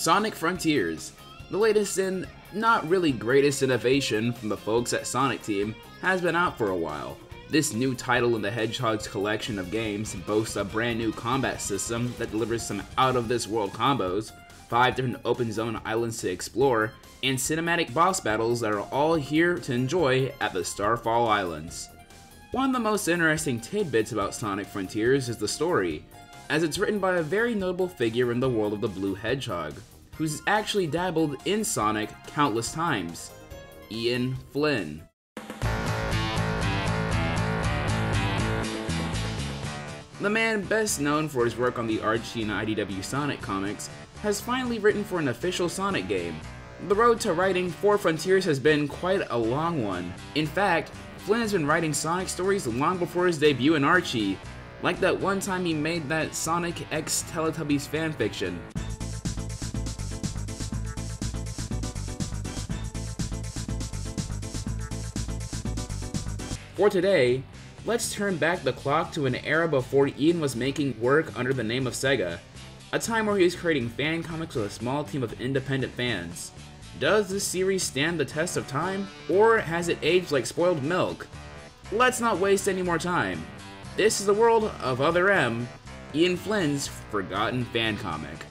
Sonic Frontiers, the latest and not really greatest innovation from the folks at Sonic Team, has been out for a while. This new title in the Hedgehog's collection of games boasts a brand new combat system that delivers some out-of-this-world combos, 5 different open zone islands to explore, and cinematic boss battles that are all here to enjoy at the Starfall Islands. One of the most interesting tidbits about Sonic Frontiers is the story, as it's written by a very notable figure in the world of the Blue Hedgehog, who's actually dabbled in Sonic countless times, Ian Flynn. The man, best known for his work on the Archie and IDW Sonic comics, has finally written for an official Sonic game. The road to writing for Frontiers has been quite a long one. In fact, Flynn has been writing Sonic stories long before his debut in Archie, like that one time he made that Sonic X Teletubbies fanfiction. For today, let's turn back the clock to an era before Ian was making work under the name of Sega, a time where he was creating fan comics with a small team of independent fans. Does this series stand the test of time, or has it aged like spoiled milk? Let's not waste any more time. This is the world of Other M, Ian Flynn's forgotten fan comic.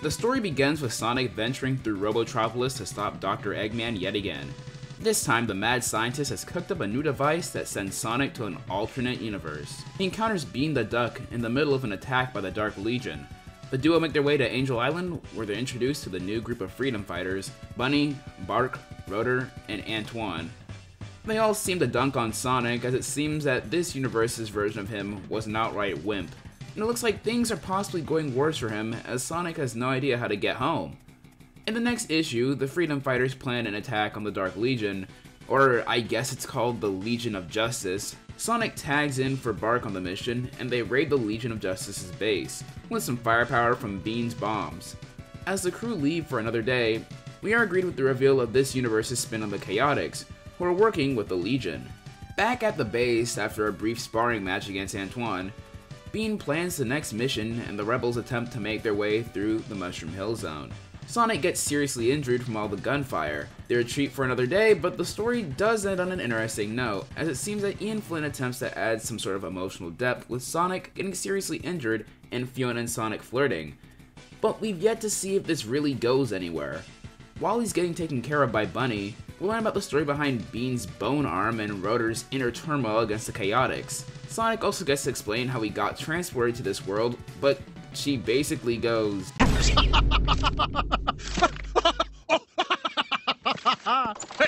The story begins with Sonic venturing through Robotropolis to stop Dr. Eggman yet again. This time, the mad scientist has cooked up a new device that sends Sonic to an alternate universe. He encounters Bean the Duck in the middle of an attack by the Dark Legion. The duo make their way to Angel Island, where they're introduced to the new group of freedom fighters, Bunny, Bark, Rotor, and Antoine. They all seem to dunk on Sonic, as it seems that this universe's version of him was an outright wimp. And it looks like things are possibly going worse for him, as Sonic has no idea how to get home. In the next issue, the freedom fighters plan an attack on the Dark Legion, or I guess it's called the Legion of Justice. Sonic tags in for Bark on the mission, and they raid the Legion of Justice's base, with some firepower from Bean's bombs. As the crew leave for another day, we are greeted with the reveal of this universe's spin on the Chaotix, who are working with the Legion. Back at the base, after a brief sparring match against Antoine, Bean plans the next mission, and the rebels attempt to make their way through the Mushroom Hill Zone. Sonic gets seriously injured from all the gunfire. They retreat for another day, but the story does end on an interesting note, as it seems that Ian Flynn attempts to add some sort of emotional depth with Sonic getting seriously injured and Fiona and Sonic flirting. But we've yet to see if this really goes anywhere. While he's getting taken care of by Bunny, we learn about the story behind Bean's bone arm and Rotor's inner turmoil against the Chaotix. Sonic also gets to explain how he got transported to this world, but she basically goes, Hey,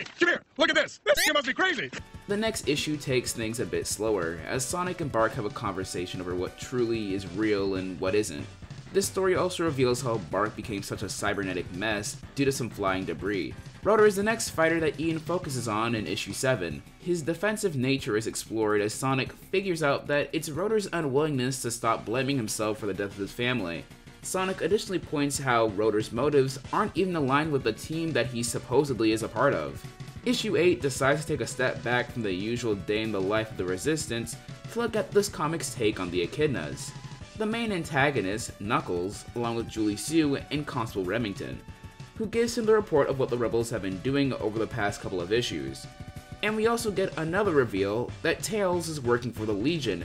come here! Look at this! This kid must be crazy! The next issue takes things a bit slower, as Sonic and Bark have a conversation over what truly is real and what isn't. This story also reveals how Bark became such a cybernetic mess due to some flying debris. Rotor is the next fighter that Ian focuses on in issue 7. His defensive nature is explored as Sonic figures out that it's Rotor's unwillingness to stop blaming himself for the death of his family. Sonic additionally points how Rotor's motives aren't even aligned with the team that he supposedly is a part of. Issue 8 decides to take a step back from the usual day in the life of the Resistance to look at this comic's take on the Echidnas. The main antagonist, Knuckles, along with Julie Sue and Constable Remington, who gives him the report of what the rebels have been doing over the past couple of issues. And we also get another reveal that Tails is working for the Legion,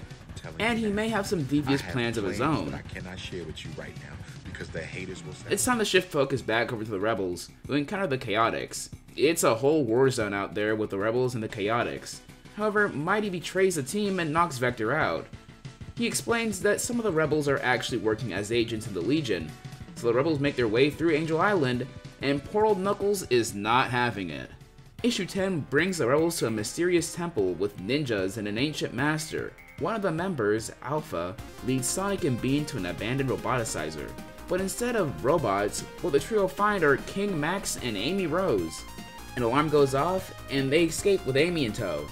and he may have some devious plans of his own. I cannot share with you right now because the haters will say. It's time to shift focus back over to the rebels, who encounter the Chaotix. It's a whole war zone out there with the rebels and the Chaotix. However, Mighty betrays the team and knocks Vector out. He explains that some of the rebels are actually working as agents of the Legion, so the rebels make their way through Angel Island, and poor old Knuckles is not having it. Issue 10 brings the rebels to a mysterious temple with ninjas and an ancient master. One of the members, Alpha, leads Sonic and Bean to an abandoned roboticizer. But instead of robots, what the trio find are King Max and Amy Rose. An alarm goes off, and they escape with Amy in tow.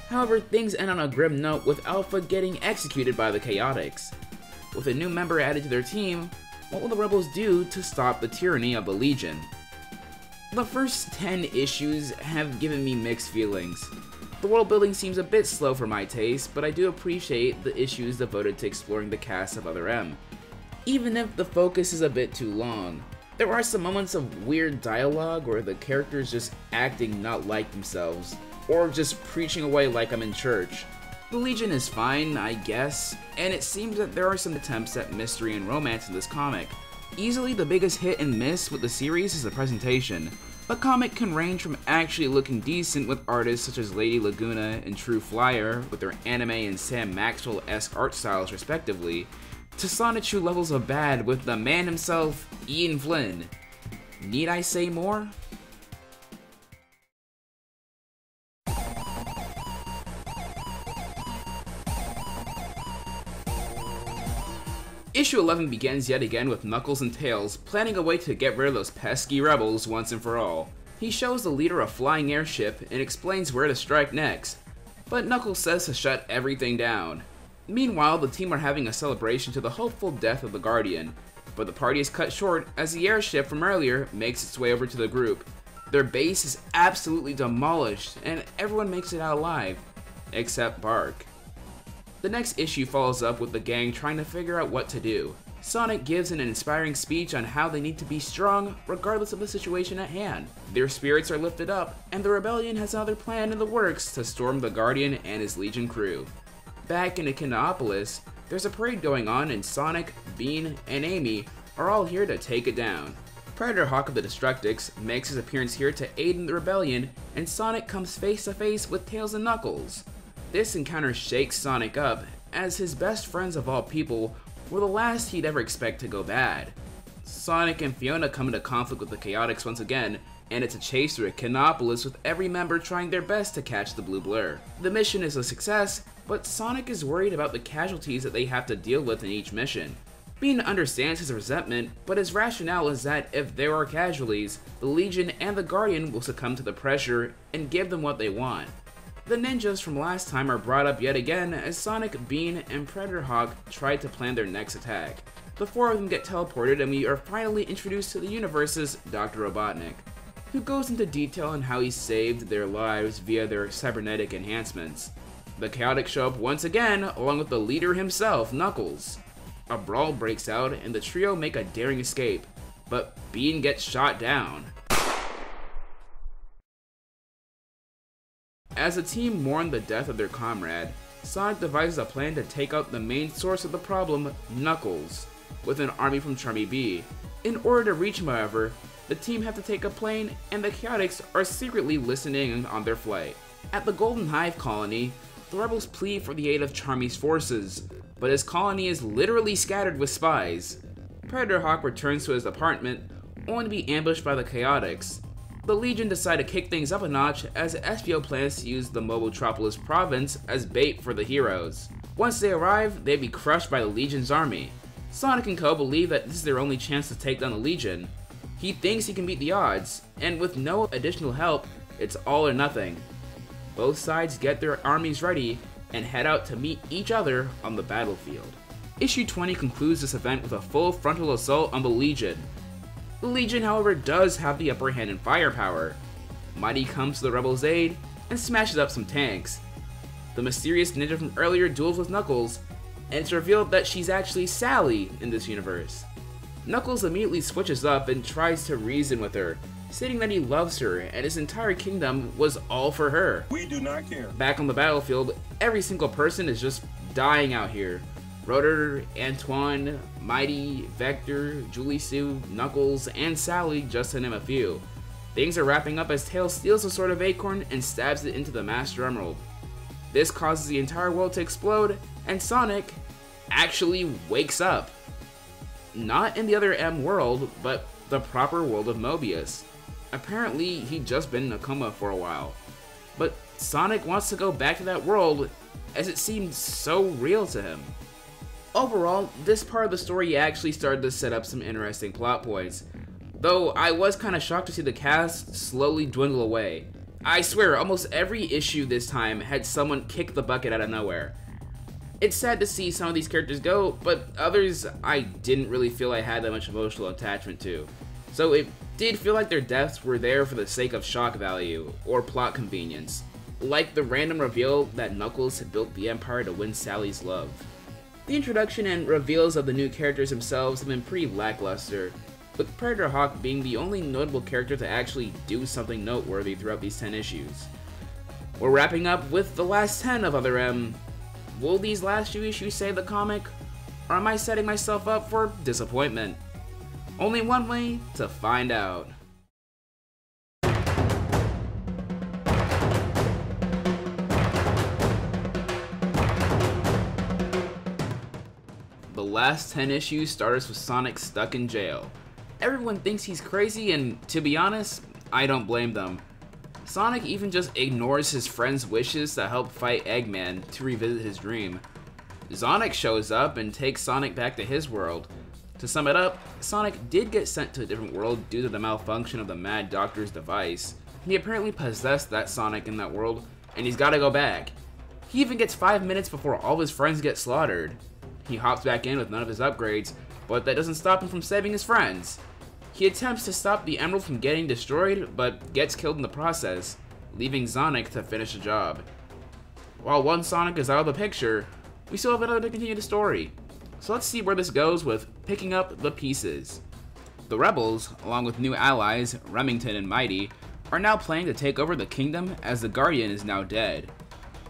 However, things end on a grim note with Alpha getting executed by the Chaotix. With a new member added to their team, what will the rebels do to stop the tyranny of the Legion? The first 10 issues have given me mixed feelings. The world building seems a bit slow for my taste, but I do appreciate the issues devoted to exploring the cast of Other M. Even if the focus is a bit too long, there are some moments of weird dialogue where the characters just acting not like themselves, or just preaching away like I'm in church. The Legion is fine, I guess, and it seems that there are some attempts at mystery and romance in this comic. Easily the biggest hit and miss with the series is the presentation. The comic can range from actually looking decent with artists such as Lady Laguna and True Flyer with their anime and Sam Maxwell-esque art styles respectively, to Sonichu levels of bad with the man himself, Ian Flynn. Need I say more? Issue 11 begins yet again with Knuckles and Tails planning a way to get rid of those pesky rebels once and for all. He shows the leader a flying airship and explains where to strike next, but Knuckles says to shut everything down. Meanwhile, the team are having a celebration to the hopeful death of the Guardian, but the party is cut short as the airship from earlier makes its way over to the group. Their base is absolutely demolished and everyone makes it out alive, except Bark. The next issue follows up with the gang trying to figure out what to do. Sonic gives an inspiring speech on how they need to be strong regardless of the situation at hand. Their spirits are lifted up, and the rebellion has another plan in the works to storm the Guardian and his Legion crew. Back in Echinopolis, there's a parade going on and Sonic, Bean, and Amy are all here to take it down. Predator Hawk of the Destructics makes his appearance here to aid in the rebellion, and Sonic comes face to face with Tails and Knuckles. This encounter shakes Sonic up, as his best friends of all people were the last he'd ever expect to go bad. Sonic and Fiona come into conflict with the Chaotix once again, and it's a chase through Echinopolis with every member trying their best to catch the Blue Blur. The mission is a success, but Sonic is worried about the casualties that they have to deal with in each mission. Bean understands his resentment, but his rationale is that if there are casualties, the Legion and the Guardian will succumb to the pressure and give them what they want. The ninjas from last time are brought up yet again as Sonic, Bean, and Predator Hawk try to plan their next attack. The four of them get teleported and we are finally introduced to the universe's Dr. Robotnik, who goes into detail on how he saved their lives via their cybernetic enhancements. The Chaotix show up once again along with the leader himself, Knuckles. A brawl breaks out and the trio make a daring escape, but Bean gets shot down. As the team mourn the death of their comrade, Sonic devises a plan to take out the main source of the problem, Knuckles, with an army from Charmy B. In order to reach him, however, the team have to take a plane, and the Chaotix are secretly listening on their flight. At the Golden Hive colony, the rebels plead for the aid of Charmy's forces, but his colony is literally scattered with spies. Predator Hawk returns to his apartment, only to be ambushed by the Chaotix. The Legion decide to kick things up a notch as SPO plans to use the Mobotropolis province as bait for the heroes. Once they arrive, they'd be crushed by the Legion's army. Sonic and co believe that this is their only chance to take down the Legion. He thinks he can beat the odds, and with no additional help, it's all or nothing. Both sides get their armies ready and head out to meet each other on the battlefield. Issue 20 concludes this event with a full frontal assault on the Legion. The Legion, however, does have the upper hand in firepower. Mighty comes to the rebels' aid and smashes up some tanks. The mysterious ninja from earlier duels with Knuckles, and it's revealed that she's actually Sally in this universe. Knuckles immediately switches up and tries to reason with her, stating that he loves her and his entire kingdom was all for her. We do not care. Back on the battlefield, every single person is just dying out here. Rotor, Antoine, Mighty, Vector, Julie Sue, Knuckles, and Sally, just to name a few. Things are wrapping up as Tails steals the Sword of Acorn and stabs it into the Master Emerald. This causes the entire world to explode, and Sonic actually wakes up. Not in the other M world, but the proper world of Mobius. Apparently, he'd just been in a coma for a while. But Sonic wants to go back to that world, as it seemed so real to him. Overall, this part of the story actually started to set up some interesting plot points, though I was kinda shocked to see the cast slowly dwindle away. I swear, almost every issue this time had someone kick the bucket out of nowhere. It's sad to see some of these characters go, but others I didn't really feel I had that much emotional attachment to. So if did feel like their deaths were there for the sake of shock value, or plot convenience, like the random reveal that Knuckles had built the Empire to win Sally's love. The introduction and reveals of the new characters themselves have been pretty lackluster, with Predator Hawk being the only notable character to actually do something noteworthy throughout these 10 issues. We're wrapping up with the last 10 of Other M. Will these last few issues save the comic, or am I setting myself up for disappointment? Only one way to find out. The last 10 issues starts with Sonic stuck in jail. Everyone thinks he's crazy, and to be honest, I don't blame them. Sonic even just ignores his friend's wishes to help fight Eggman to revisit his dream. Sonic shows up and takes Sonic back to his world. To sum it up, Sonic did get sent to a different world due to the malfunction of the Mad Doctor's device. He apparently possessed that Sonic in that world, and he's gotta go back. He even gets 5 minutes before all his friends get slaughtered. He hops back in with none of his upgrades, but that doesn't stop him from saving his friends. He attempts to stop the Emerald from getting destroyed, but gets killed in the process, leaving Sonic to finish the job. While one Sonic is out of the picture, we still have another to continue the story. So let's see where this goes with picking up the pieces. The Rebels, along with new allies, Remington and Mighty, are now planning to take over the kingdom as the Guardian is now dead.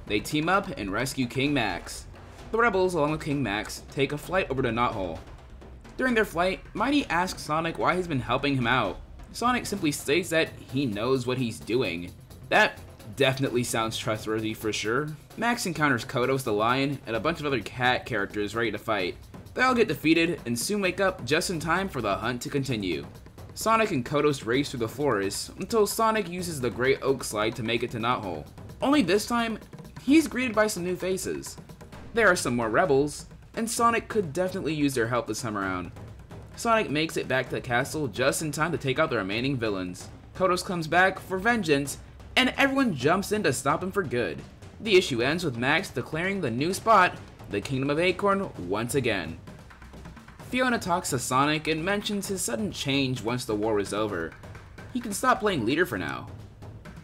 They team up and rescue King Max. The Rebels, along with King Max, take a flight over to Knothole. During their flight, Mighty asks Sonic why he's been helping him out. Sonic simply states that he knows what he's doing. That definitely sounds trustworthy for sure. Max encounters Kodos the Lion and a bunch of other cat characters ready to fight. They all get defeated and soon wake up just in time for the hunt to continue. Sonic and Kodos race through the forest until Sonic uses the Great Oak Slide to make it to Knothole. Only this time, he's greeted by some new faces. There are some more rebels, and Sonic could definitely use their help this time around. Sonic makes it back to the castle just in time to take out the remaining villains. Kodos comes back for vengeance, and everyone jumps in to stop him for good. The issue ends with Max declaring the new spot, the Kingdom of Acorn, once again. Fiona talks to Sonic and mentions his sudden change once the war was over. He can stop playing leader for now.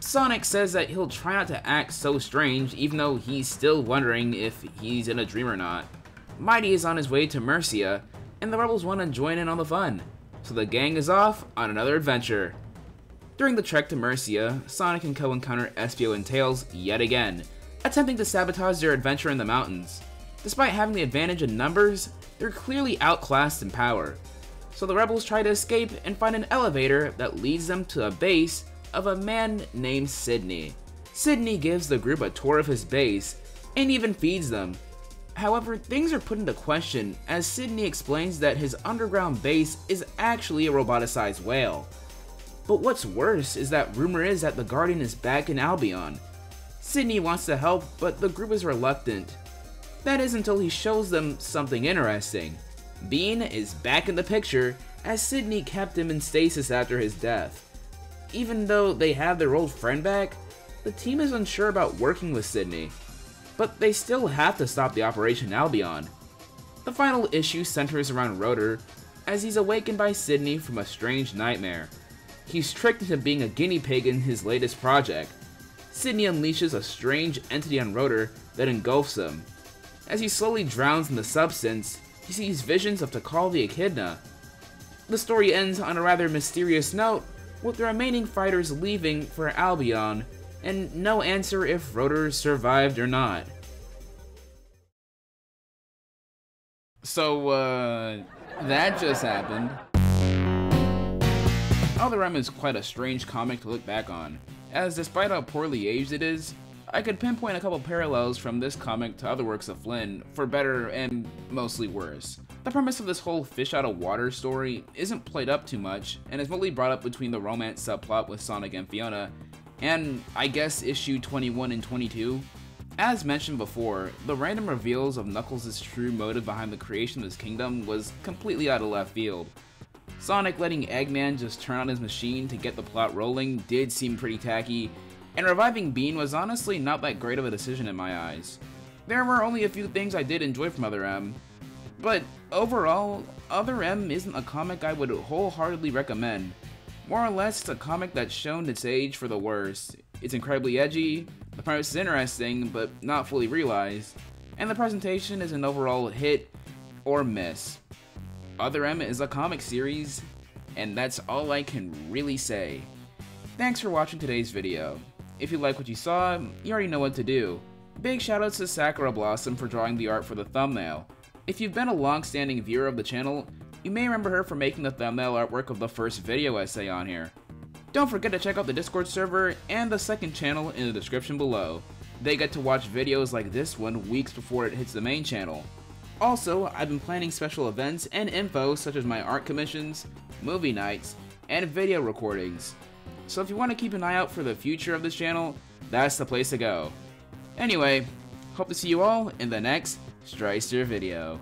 Sonic says that he'll try not to act so strange even though he's still wondering if he's in a dream or not. Mighty is on his way to Mercia, and the rebels want to join in on the fun, so the gang is off on another adventure. During the trek to Mercia, Sonic and Co encounter Espio and Tails yet again, attempting to sabotage their adventure in the mountains. Despite having the advantage in numbers, they're clearly outclassed in power, so the rebels try to escape and find an elevator that leads them to a base of a man named Sydney. Sydney gives the group a tour of his base, and even feeds them. However, things are put into question as Sydney explains that his underground base is actually a roboticized whale. But what's worse is that rumor is that the Guardian is back in Albion. Sydney wants to help, but the group is reluctant. That is until he shows them something interesting. Bean is back in the picture as Sydney kept him in stasis after his death. Even though they have their old friend back, the team is unsure about working with Sydney. But they still have to stop the Operation Albion. The final issue centers around Rotor, as he's awakened by Sydney from a strange nightmare. He's tricked into being a guinea pig in his latest project. Sydney unleashes a strange entity on Rotor that engulfs him. As he slowly drowns in the substance, he sees visions of Tikal the Echidna. The story ends on a rather mysterious note, with the remaining fighters leaving for Albion, and no answer if Rotor survived or not. So, that just happened. Other M is quite a strange comic to look back on, as despite how poorly aged it is, I could pinpoint a couple parallels from this comic to other works of Flynn, for better and mostly worse. The premise of this whole fish out of water story isn't played up too much, and is mostly brought up between the romance subplot with Sonic and Fiona, and I guess issue 21 and 22. As mentioned before, the random reveals of Knuckles' true motive behind the creation of his kingdom was completely out of left field. Sonic letting Eggman just turn on his machine to get the plot rolling did seem pretty tacky, and reviving Bean was honestly not that great of a decision in my eyes. There were only a few things I did enjoy from Other M, but overall, Other M isn't a comic I would wholeheartedly recommend. More or less, it's a comic that's shown its age for the worse. It's incredibly edgy, the premise is interesting but not fully realized, and the presentation is an overall hit or miss. Other M is a comic series, and that's all I can really say. Thanks for watching today's video. If you like what you saw, you already know what to do. Big shoutouts to Sakura Blossom for drawing the art for the thumbnail. If you've been a long-standing viewer of the channel, you may remember her for making the thumbnail artwork of the first video essay on here. Don't forget to check out the Discord server and the second channel in the description below. They get to watch videos like this one weeks before it hits the main channel. Also, I've been planning special events and info such as my art commissions, movie nights, and video recordings. So if you want to keep an eye out for the future of this channel, that's the place to go. Anyway, hope to see you all in the next Stricer video.